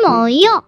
뭐요?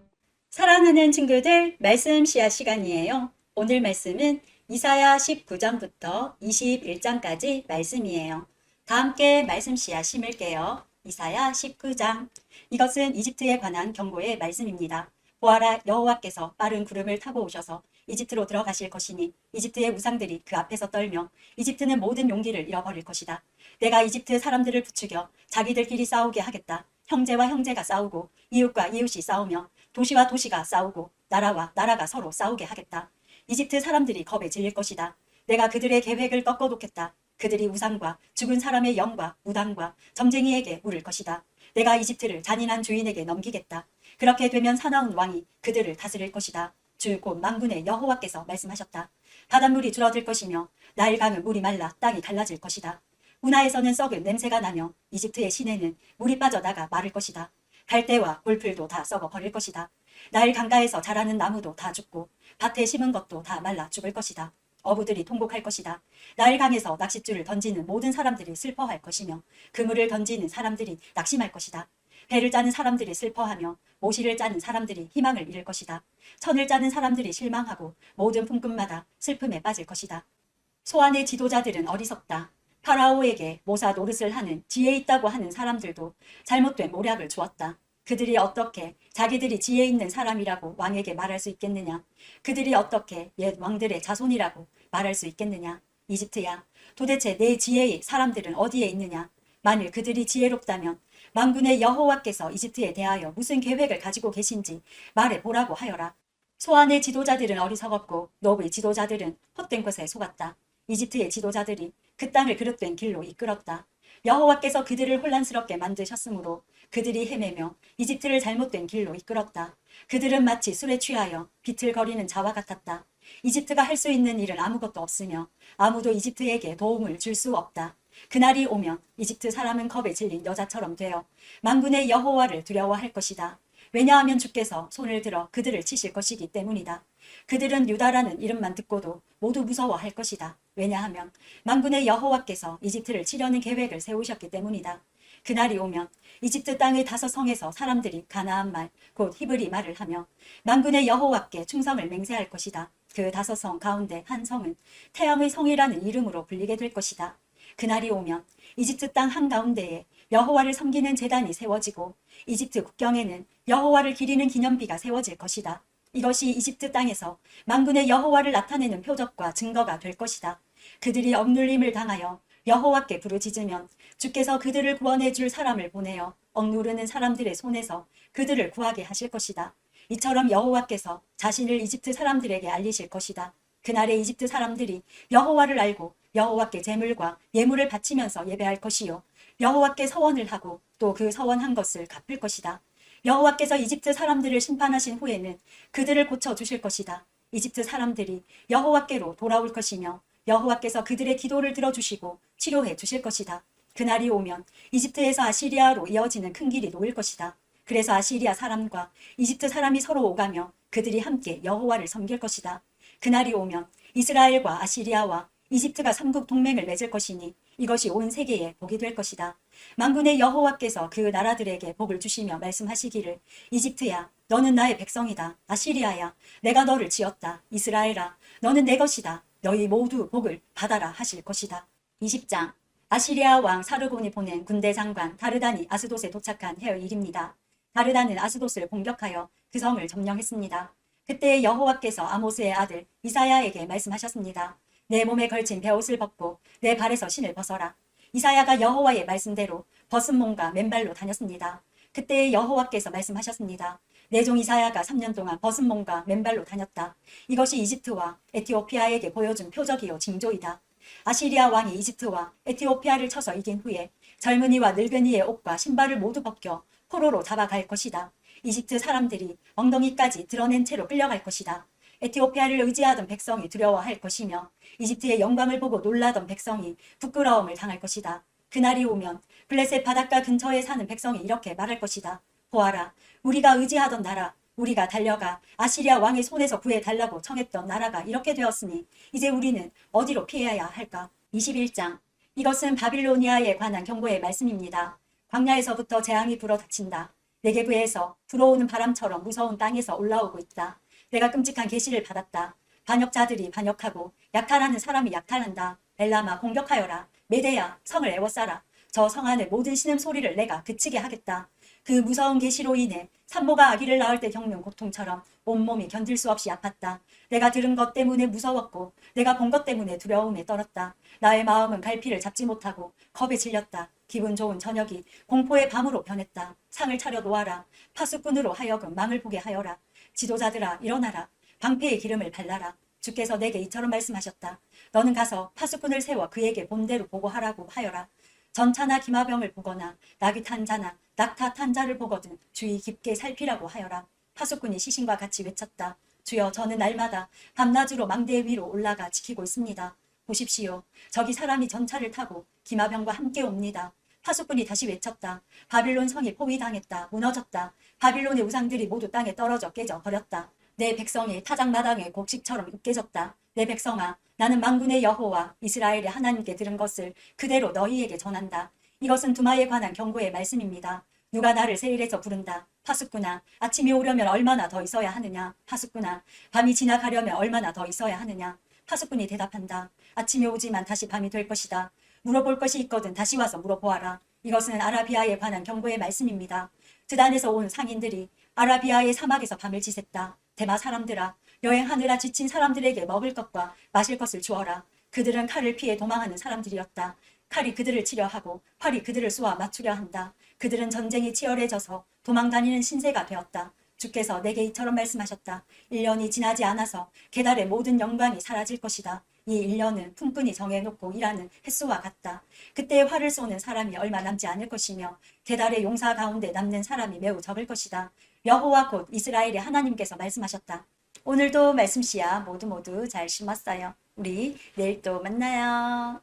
사랑하는 친구들, 말씀 씨앗 시간이에요. 오늘 말씀은 이사야 19장부터 21장까지 말씀이에요. 다 함께 말씀 씨앗 심을게요. 이사야 19장. 이것은 이집트에 관한 경고의 말씀입니다. 보아라, 여호와께서 빠른 구름을 타고 오셔서 이집트로 들어가실 것이니 이집트의 우상들이 그 앞에서 떨며 이집트는 모든 용기를 잃어버릴 것이다. 내가 이집트 사람들을 부추겨 자기들끼리 싸우게 하겠다. 형제와 형제가 싸우고 이웃과 이웃이 싸우며 도시와 도시가 싸우고 나라와 나라가 서로 싸우게 하겠다. 이집트 사람들이 겁에 질릴 것이다. 내가 그들의 계획을 꺾어놓겠다. 그들이 우상과 죽은 사람의 영과 무당과 점쟁이에게 물을 것이다. 내가 이집트를 잔인한 주인에게 넘기겠다. 그렇게 되면 사나운 왕이 그들을 다스릴 것이다. 주 곧 만군의 여호와께서 말씀하셨다. 바닷물이 줄어들 것이며 나일강은 물이 말라 땅이 갈라질 것이다. 운하에서는 썩은 냄새가 나며 이집트의 시내는 물이 빠져나가 마를 것이다. 갈대와 불풀도 다 썩어 버릴 것이다. 나일 강가에서 자라는 나무도 다 죽고 밭에 심은 것도 다 말라 죽을 것이다. 어부들이 통곡할 것이다. 나일 강에서 낚싯줄을 던지는 모든 사람들이 슬퍼할 것이며 그물을 던지는 사람들이 낙심할 것이다. 배를 짜는 사람들이 슬퍼하며 모시를 짜는 사람들이 희망을 잃을 것이다. 천을 짜는 사람들이 실망하고 모든 품꾼마다 슬픔에 빠질 것이다. 소안의 지도자들은 어리석다. 파라오에게 모사 노릇을 하는 지혜 있다고 하는 사람들도 잘못된 모략을 주었다. 그들이 어떻게 자기들이 지혜 있는 사람이라고 왕에게 말할 수 있겠느냐? 그들이 어떻게 옛 왕들의 자손이라고 말할 수 있겠느냐? 이집트야, 도대체 내 지혜의 사람들은 어디에 있느냐? 만일 그들이 지혜롭다면 만군의 여호와께서 이집트에 대하여 무슨 계획을 가지고 계신지 말해보라고 하여라. 소안의 지도자들은 어리석었고 노브의 지도자들은 헛된 것에 속았다. 이집트의 지도자들이 그 땅을 그릇된 길로 이끌었다. 여호와께서 그들을 혼란스럽게 만드셨으므로 그들이 헤매며 이집트를 잘못된 길로 이끌었다. 그들은 마치 술에 취하여 비틀거리는 자와 같았다. 이집트가 할 수 있는 일은 아무것도 없으며 아무도 이집트에게 도움을 줄 수 없다. 그날이 오면 이집트 사람은 겁에 질린 여자처럼 되어 만군의 여호와를 두려워할 것이다. 왜냐하면 주께서 손을 들어 그들을 치실 것이기 때문이다. 그들은 유다라는 이름만 듣고도 모두 무서워할 것이다. 왜냐하면 만군의 여호와께서 이집트를 치려는 계획을 세우셨기 때문이다. 그날이 오면 이집트 땅의 5성에서 사람들이 가나안 말, 곧 히브리 말을 하며 만군의 여호와께 충성을 맹세할 것이다. 그 5성 가운데 한 성은 태양의 성이라는 이름으로 불리게 될 것이다. 그날이 오면 이집트 땅 한가운데에 여호와를 섬기는 제단이 세워지고 이집트 국경에는 여호와를 기리는 기념비가 세워질 것이다. 이것이 이집트 땅에서 만군의 여호와를 나타내는 표적과 증거가 될 것이다. 그들이 억눌림을 당하여 여호와께 부르짖으면 주께서 그들을 구원해 줄 사람을 보내어 억누르는 사람들의 손에서 그들을 구하게 하실 것이다. 이처럼 여호와께서 자신을 이집트 사람들에게 알리실 것이다. 그날에 이집트 사람들이 여호와를 알고 여호와께 제물과 예물을 바치면서 예배할 것이요 여호와께 서원을 하고 또 그 서원한 것을 갚을 것이다. 여호와께서 이집트 사람들을 심판하신 후에는 그들을 고쳐주실 것이다. 이집트 사람들이 여호와께로 돌아올 것이며 여호와께서 그들의 기도를 들어주시고 치료해 주실 것이다. 그날이 오면 이집트에서 아시리아로 이어지는 큰 길이 놓일 것이다. 그래서 아시리아 사람과 이집트 사람이 서로 오가며 그들이 함께 여호와를 섬길 것이다. 그날이 오면 이스라엘과 아시리아와 이집트가 삼국 동맹을 맺을 것이니 이것이 온 세계에 복이 될 것이다. 만군의 여호와께서 그 나라들에게 복을 주시며 말씀하시기를 이집트야, 너는 나의 백성이다. 아시리아야, 내가 너를 지었다. 이스라엘아, 너는 내 것이다. 너희 모두 복을 받아라 하실 것이다. 20장. 아시리아 왕 사르곤이 보낸 군대 장관 다르단이 아스돗에 도착한 해의 일입니다. 다르단은 아스돗을 공격하여 그 성을 점령했습니다. 그때 여호와께서 아모스의 아들 이사야에게 말씀하셨습니다. 내 몸에 걸친 베옷을 벗고 내 발에서 신을 벗어라. 이사야가 여호와의 말씀대로 벗은 몸과 맨발로 다녔습니다. 그때 여호와께서 말씀하셨습니다. 내 종 이사야가 3년 동안 벗은 몸과 맨발로 다녔다. 이것이 이집트와 에티오피아에게 보여준 표적이요 징조이다. 아시리아 왕이 이집트와 에티오피아를 쳐서 이긴 후에 젊은이와 늙은이의 옷과 신발을 모두 벗겨 포로로 잡아갈 것이다. 이집트 사람들이 엉덩이까지 드러낸 채로 끌려갈 것이다. 에티오피아를 의지하던 백성이 두려워할 것이며 이집트의 영광을 보고 놀라던 백성이 부끄러움을 당할 것이다. 그날이 오면 블레셋 바닷가 근처에 사는 백성이 이렇게 말할 것이다. 보아라, 우리가 의지하던 나라, 우리가 달려가 아시리아 왕의 손에서 구해달라고 청했던 나라가 이렇게 되었으니 이제 우리는 어디로 피해야 할까? 21장. 이것은 바빌로니아에 관한 경고의 말씀입니다. 광야에서부터 재앙이 불어 닥친다. 내게부에서 불어오는 바람처럼 무서운 땅에서 올라오고 있다. 내가 끔찍한 계시를 받았다. 반역자들이 반역하고 약탈하는 사람이 약탈한다. 엘라마 공격하여라. 메대야 성을 애워싸라. 저 성 안의 모든 신음소리를 내가 그치게 하겠다. 그 무서운 계시로 인해 산모가 아기를 낳을 때 겪는 고통처럼 온몸이 견딜 수 없이 아팠다. 내가 들은 것 때문에 무서웠고 내가 본 것 때문에 두려움에 떨었다. 나의 마음은 갈피를 잡지 못하고 겁에 질렸다. 기분 좋은 저녁이 공포의 밤으로 변했다. 상을 차려 놓아라. 파수꾼으로 하여금 망을 보게 하여라. 지도자들아 일어나라. 방패의 기름을 발라라. 주께서 내게 이처럼 말씀하셨다. 너는 가서 파수꾼을 세워 그에게 본대로 보고하라고 하여라. 전차나 기마병을 보거나 나귀 탄 자나 낙타 탄 자를 보거든 주의 깊게 살피라고 하여라. 파수꾼이 시신과 같이 외쳤다. 주여 저는 날마다 밤낮으로 망대 위로 올라가 지키고 있습니다. 보십시오. 저기 사람이 전차를 타고 기마병과 함께 옵니다. 파수꾼이 다시 외쳤다. 바빌론 성이 포위당했다. 무너졌다. 바빌론의 우상들이 모두 땅에 떨어져 깨져 버렸다. 내 백성이 타작마당의 곡식처럼 으깨졌다. 내 백성아, 나는 만군의 여호와 이스라엘의 하나님께 들은 것을 그대로 너희에게 전한다. 이것은 두마에 관한 경고의 말씀입니다. 누가 나를 세일해서 부른다. 파수꾼아, 아침이 오려면 얼마나 더 있어야 하느냐. 파수꾼아, 밤이 지나가려면 얼마나 더 있어야 하느냐. 파수꾼이 대답한다. 아침이 오지만 다시 밤이 될 것이다. 물어볼 것이 있거든 다시 와서 물어보아라. 이것은 아라비아에 관한 경고의 말씀입니다. 드단에서 온 상인들이 아라비아의 사막에서 밤을 지샜다. 대마 사람들아, 여행하느라 지친 사람들에게 먹을 것과 마실 것을 주어라. 그들은 칼을 피해 도망하는 사람들이었다. 칼이 그들을 치려 하고 활이 그들을 쏘아 맞추려 한다. 그들은 전쟁이 치열해져서 도망다니는 신세가 되었다. 주께서 내게 이처럼 말씀하셨다. 1년이 지나지 않아서 게달의 모든 영광이 사라질 것이다. 이 1년은 품꾼이 정해놓고 일하는 횟수와 같다. 그때 활을 쏘는 사람이 얼마 남지 않을 것이며 게달의 용사 가운데 남는 사람이 매우 적을 것이다. 여호와 곧 이스라엘의 하나님께서 말씀하셨다. 오늘도 말씀 씨앗 모두 잘 심었어요. 우리 내일 또 만나요.